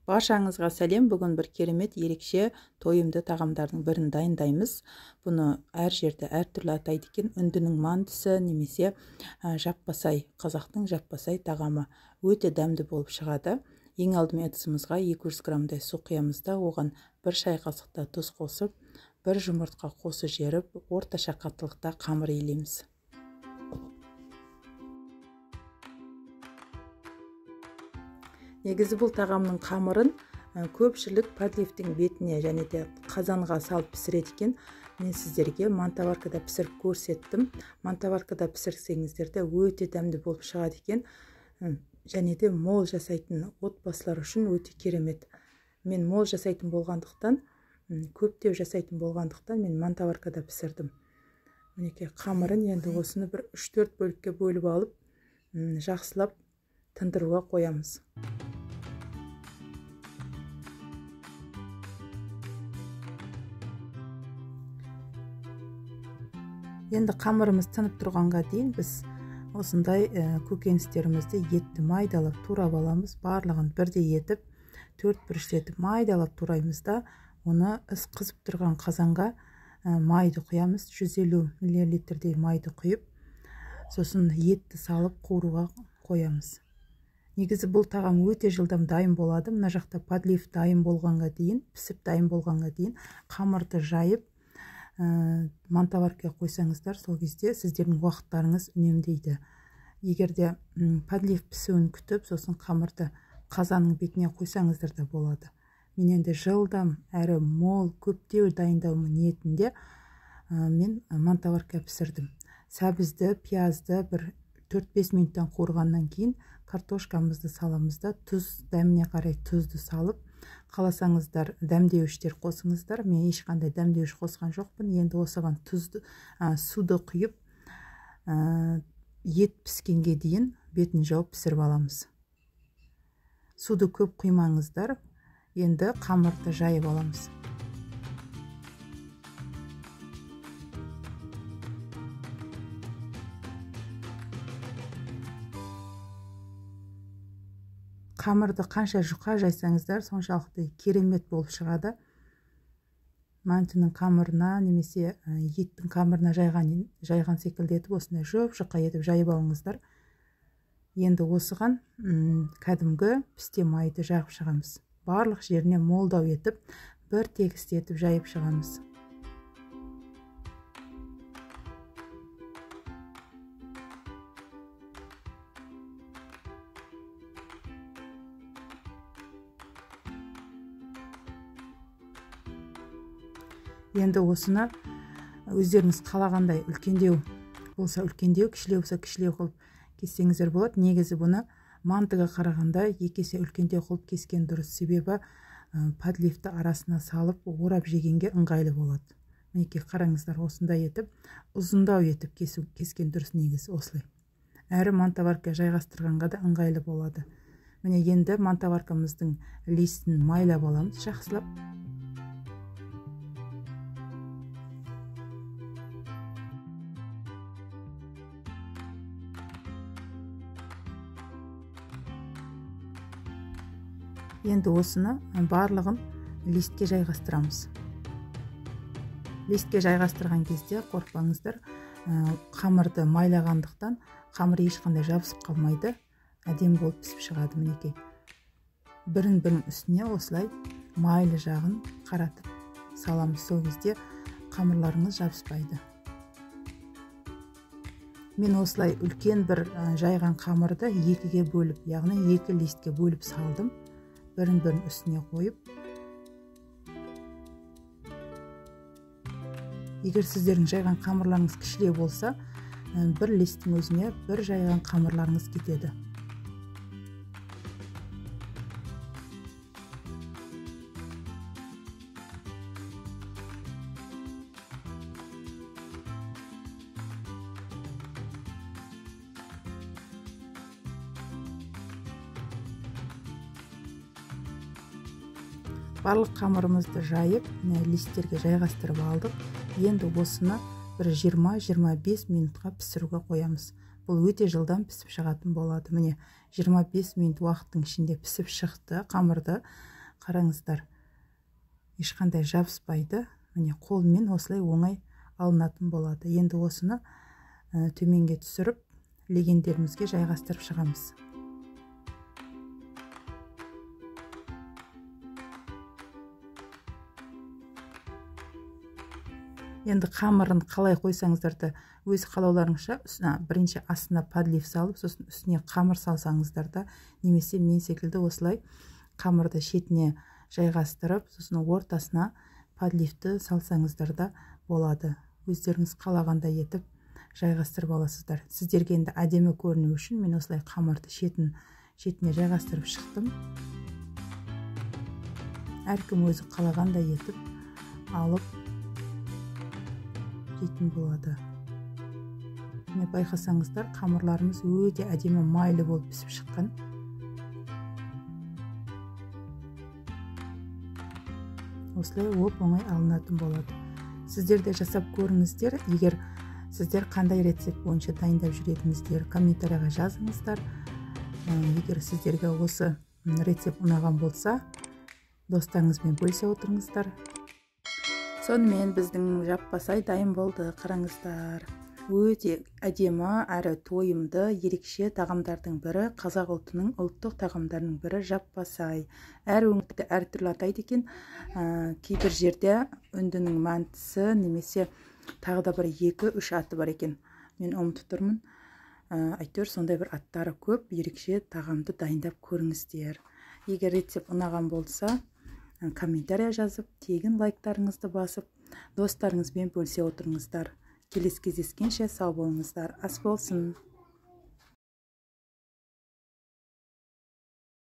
Баршаңызға сәлем. Бүгін бір керемет ерекше тойымды тағамдардың бірін дайындаймыз. Бұны әр жерде әртүрлі атайды екен. Үндінің мантысы немесе жаппасай, қазақтың жаппасай тағамы өте дәмді болып шығады. Ең алдымен ыдысымызға 200 граммдай су құямыз да, оған 1 шай қасықта тұз қосып, 1 жұмыртқа қосып жеріп, орташа қаттылықта қамыр илейміз. Негізі бұл тағамның қамырын көпшілік подлифтің бетіне және де қазанға салып пісіреді екен. Мен сіздерге мантаваркада пісіріп көрсеттім. Мантаваркада пісірсеңіздер де өте дәмді болып шығады екен. Және де мол жасайтын отбасылар үшін өте керемет. Мен мол жасайтын болғандықтан, көптеу жасайтын болғандықтан мен мантаваркада пісірдім. Мінекей қамырын енді осыны бір 3-4 бөлікке бөліп алып, жақсылап тындыруға қоямыз. Енді қамырымыз тынып тұрғанға дейін біз осындай көкөністерімізді етті майдалап турап аламыз. Барлығын бірдей етіп, 4 бүріштетіп майдалап тураймыз да, оны қызып тұрған қазанға майды құямыз. 150 мл майды құйып, сосын етті салып қуыруға қоямыз. Негізі бұл тағам өте жылдам дайын болады. Мына жақта подлив дайын болғанға дейін, пісіп дайын болғанға дейін қамырды жайып мантаваркаға қойсаңыздар, сол кезде сіздердің уақыттарыңыз үнемдейді. Егерде подлив пісуін күтіп, сосын қамырды қазанның бетіне қойсаңыздар да болады. Мен енді жылдам әрі мол көптеу дайындауым ниетінде мен мантаварка пісірдім. Сәбізді, пиязды бір 4-5 минуттан қуырғаннан кейін картошкамызды саламыз да, тұз, дәміне қарай тұзды салып, қаласаңыздар дәмдеуіштер қосыңыздар. Мен ешқандай дәмдеуіш қосқан жоқпын. Енді осыған суды құйып, ет піскенге дейін бетін жауып пісіріп аламыз. Суды көп құймаңыздар. Енді қамырды жайып аламыз. Қамырды қанша жұқа жайсаңыздар, соншалықты керемет болып шығады. Мантының қамырына немесе еттің қамырына жайған секілді етіп, осындай жұқа етіп жайып алыңыздар. Енді осыған кәдімгі пісте майды жағып шығамыз. Барлық жеріне молдау етіп, бір тегісті етіп жайып шығамыз. Енді осыны өздеріңіз қалағандай үлкендеу болса үлкендеу, кішілеу болса кішілеу қылып кессеңіздер болады. Негізі бұны мантыға қарағанда 2 есе үлкендеу қылып кескен дұрыс. Себебі подливті арасына салып орап жегенге ыңғайлы болады. Мінекей қараңыздар, осындай етіп, ұзындау етіп кескен дұрыс негізі осылай. Әрі мантаварка жайғастырғанға да ыңғайлы болады. Міне енді мантаваркамыздың листін майлап аламыз, жақсылап. Енді осыны барлығын листке жайғастырамыз. Листке жайғастырған кезде қорықпаңыздар, қамырды майлағандықтан қамыр ешқандай жабысып қалмайды, әдемі болып пісіп шығады. Мінекей бірін-бірін үстіне осылай майлы жағын қаратып саламыз. Сол кезде қамырларыңыз жабыспайды. Мен осылай үлкен бір жайған қамырды 2-ге бөліп, яғни 2 листке бөліп салдым. Бірін-бірін үстіне қойып. Егер сіздердің жайған қамырларыңыз кішілеу болса, бір листтің өзіне бір жайған қамырларыңыз кетеді. Барлық қамырымызды жайып, листтерге жайғастырып алдық. Енді осыны бір 20-25 минутқа пісіруге қоямыз. Бұл өте жылдам пісіп шығатын болады. Міне 25 минут уақыттың ішінде пісіп шықты. Қамырды Қараңыздар, ешқандай жабыспайды. Міне қолмен осылай оңай алынатын болады. Енді осыны төменге түсіріп, легендерімізге жайғастырып шығамыз. Енді қамырын қалай қойсаңыздар да өз қалауларыңызша, бірінші астына подлив салып, сосын үстіне қамыр салсаңыздар да, немесе мен секілді осылай қамырды шетіне жайғастырып, сосын ортасына подливті салсаңыздар да болады. Өздеріңіз қалағандай етіп жайғастырып аласыздар. Сіздерге енді әдемі көріну үшін мен осылай қамырды шетіне жайғастырып шықтым. Әркім өзі қалағандай етіп алып жейтін болады. Міне байқасаңыздар, қамырларымыз өте әдемі майлы болып пісіп шыққан. Осылай оп-оңай алынатын болады. Сіздер де жасап көріңіздер. Егер сіздер қандай рецепт бойынша дайындап жүретініздер, комментарияға жазыңыздар. Егер сіздерге осы рецепт ұнаған болса, достарыңызбен бөлісе отырыңыздар. Сонымен біздің жаппасай дайын болды. Қараңыздар, өте әдемі әрі тойымды ерекше тағамдардың бірі, қазақ ұлтының ұлттық тағамдарының бірі жаппасай. Әр өңірде әртүрлі атайды екен. Кейбір жерде үндінің мантысы, немесе тағы да бір 2-3 аты бар екен. Мен ұмытып тұрмын. Әйтеуір сондай бір аттары көп, ерекше тағамды дайындап көріңіздер. Егер рецепт ұнаған болса, комментария жазып, тегін лайктарыңызды басып, достарыңызбен бөлісе отырыңыздар. Келесі кездескенше сау болыңыздар. Ас болсын.